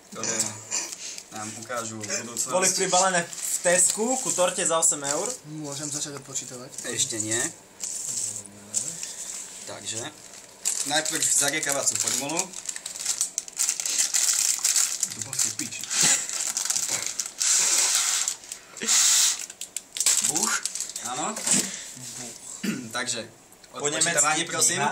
ktoré nám ukážu budúcnosť. Boli pribalené v Tesku ku torte za 8 eur. Môžem začať odpočítavať? Ešte nie. Takže, najprv zariekavacú formulu. Buch, áno. Takže, odpočítavanie prosím.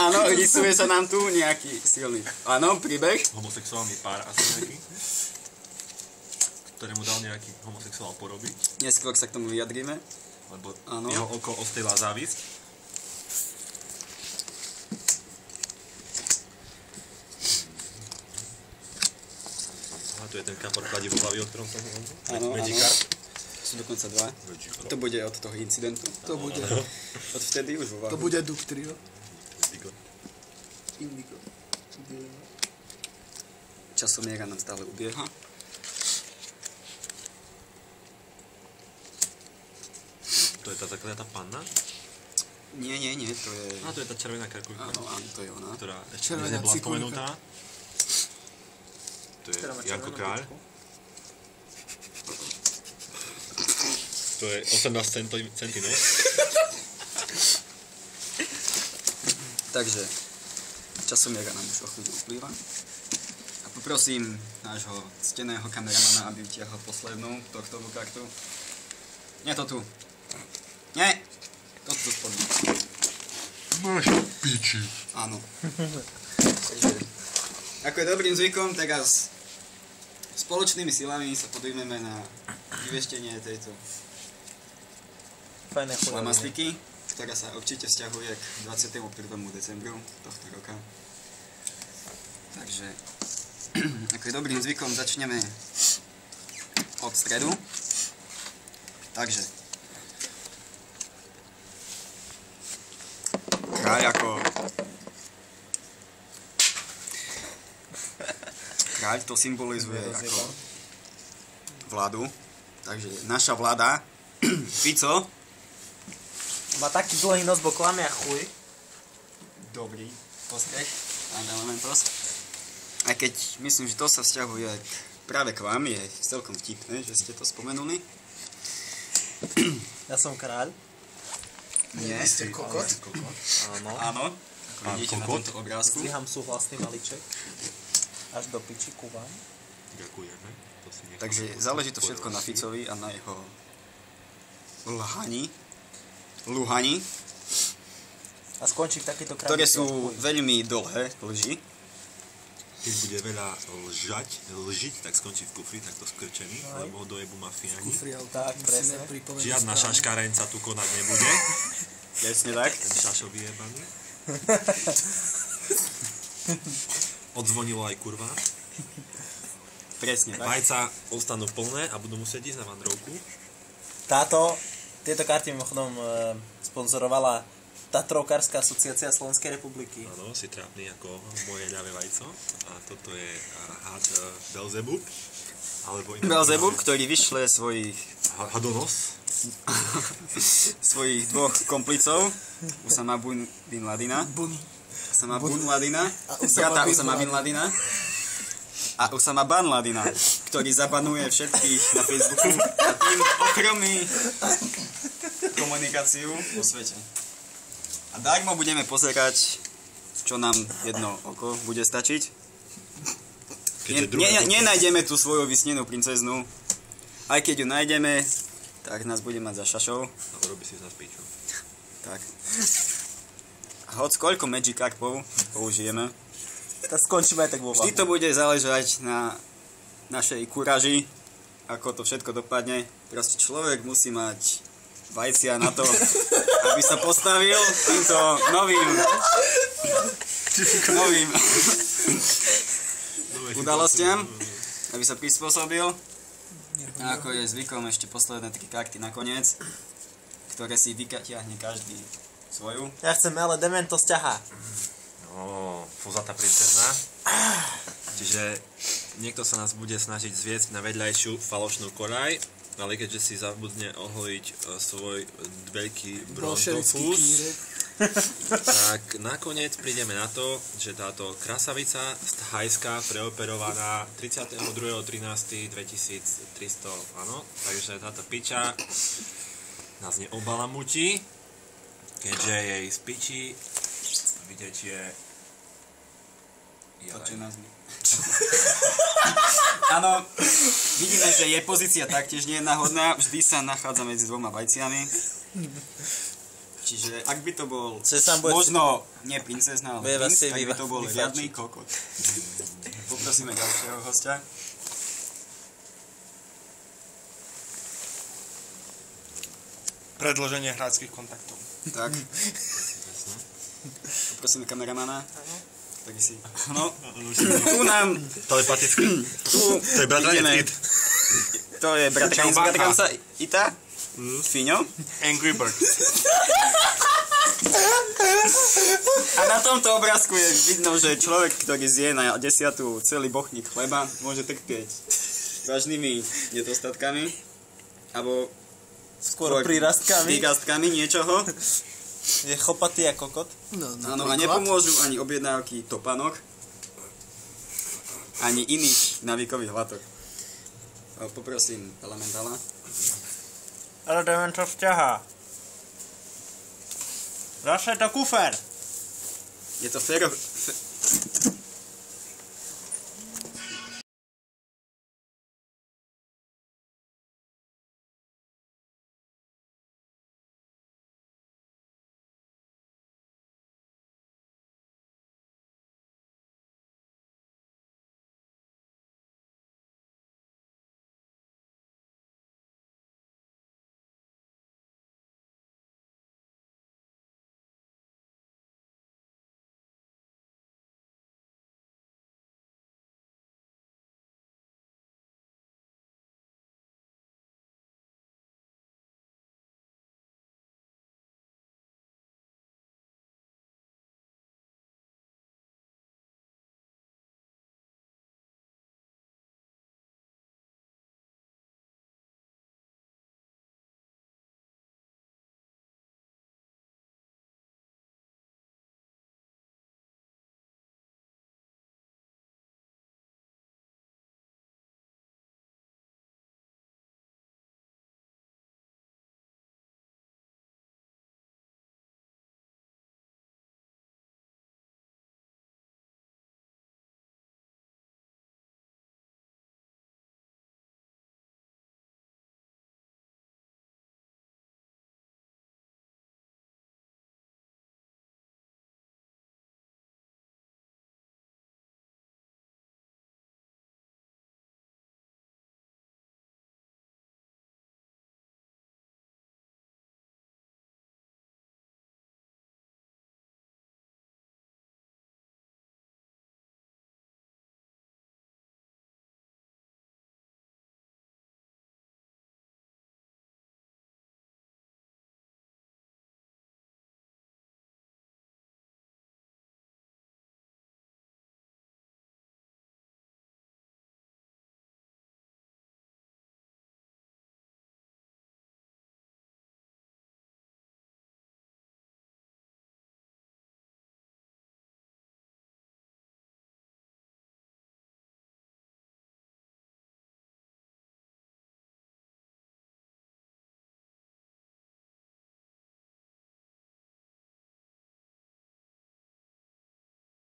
Áno, rysuje sa nám tu nejaký silný. Áno, príbeh. Homosexuálny pár asi nejaký, ktorému dal nejaký homosexuál porobiť. Neskôr sa k tomu vyjadríme. Lebo áno. Jeho oko ostriela závisť. A tu je ten kapor kladivo hlavy, o ktorom som hovoril. Áno, Magikar. Sú dokonca dva. To bude od toho incidentu. To bude. Od vtedy už vo váhu. To bude Duke Trio. Indigo. Časomiera nám stále ubieha. To je tá zakladá panna? Nie, to je... To je tá červená karkulka. Áno, to je ona. Ktorá ešte nebola spomenutá. To je Janko Kráľ. To je 18 cm. Takže, časomiera nám už o chvíľu uplýva. A poprosím nášho cteného kameramana, aby utiahol poslednú tortovú kartu. Nie to tu. Nie! To tu spodnú. Máš piči. Áno. Takže, ako je dobrým zvykom, teraz spoločnými silami sa podujmeme na vyveštenie tejto šlamastiky, ktorá sa určite vzťahuje k 21. decembru tohto roka. Takže, ako je dobrým zvykom, začneme od stredu. Takže, kráľ to symbolizuje ako vládu. Takže naša vláda, Fico, má taký dlhý nos, bo klamia chuj. Dobrý postreh, pán Elementos. Aj keď myslím, že to sa vzťahuje práve k vám, je celkom vtipné, že ste to spomenuli. Ja som kráľ. Nie, ste kokot. Áno, ako vidíte na tomto obrázku. Zdvíham súhlasný maliček. Až do piči ku vám. Ďakujeme. Takže záleží to všetko na Ficovi a na jeho luhani, a skončí v takejto krajine, ktoré sú veľmi dlhé lži. Keď bude veľa lžiť, tak skončí v kufri, takto skrčený, lebo ho dojebu mafiáni. Tak, presne. Žiadna šaškarenca tu konať nebude. Jasne tak. Ten šašo vyjebaný. Odzvonilo aj kurva. Presne tak. Vajca ostanú plné a budú musieť ísť na vandrovku. Tieto karty mimochodom sponzorovala Tatrovkárska asociácia Slovenskej republiky. Áno, si trápny ako moje ľavé vajco. A toto je had Belzebub. Belzebub, ktorý vyšle svojich... Hadonos. svojich dvoch komplicov. Usama bin Ladina. Brata Usama bin Ladina. A Usama Ban Ladina, ktorý zabanuje všetkých na Facebooku a tým ochromí komunikáciu vo svete. A darmo budeme pozerať, čo nám jedno oko bude stačiť. Nenájdeme tú svoju vysnenú princeznu. Aj keď ju nájdeme, tak nás bude mať za šašou. A robí si za spíču. Tak. A hoď koľko Magikarpov použijeme, tak skončíme aj tak vo vždy to bude záležať na našej kuraži, ako to všetko dopadne. Proste človek musí mať vajcia na to, aby sa postavil týmto novým udalostiam, aby sa prispôsobil. A ako je zvykom, ešte posledné 3 karty nakoniec, ktoré si vytiahne každý svoju. Ja chcem ale Dementos ťahá. Fuzatá princezná. Čiže niekto sa nás bude snažiť zviesť na vedľajšiu falošnú koľaj, ale keďže si zabudne ohojiť svoj veľký brontofus, tak nakoniec prídeme na to, že táto krasavica z Thajska preoperovaná 32.13.2300, áno, takže táto piča nás neobalamutí, keďže jej z piči vytečie Áno, vidíme, že jej pozícia taktiež nie je náhodná, vždy sa nachádza medzi dvoma vajciami. Čiže ak by to bol možno nie princezná, ale princ, tak by to bol riadny kokot. Poprosíme ďalšieho hostia. Predloženie hráčských kontaktov. Tak. Poprosíme kameramana. Tak si. No, tu nám... Telepaticky. To je bratranec It. To je bratranca Ita. Fiňo. Angry Bird. A na tomto obrázku je vidno, že človek, ktorý zje na 10. celý bochník chleba, môže trpieť vážnymi nedostatkami. Alebo Skôr prírastkami niečoho. Je chopatý ako kokot. Áno, a nepomôžu ani objednávky topánok, ani iných návykových látok. Poprosím elementála. Element to vzťahá. Zase to kufer. Je to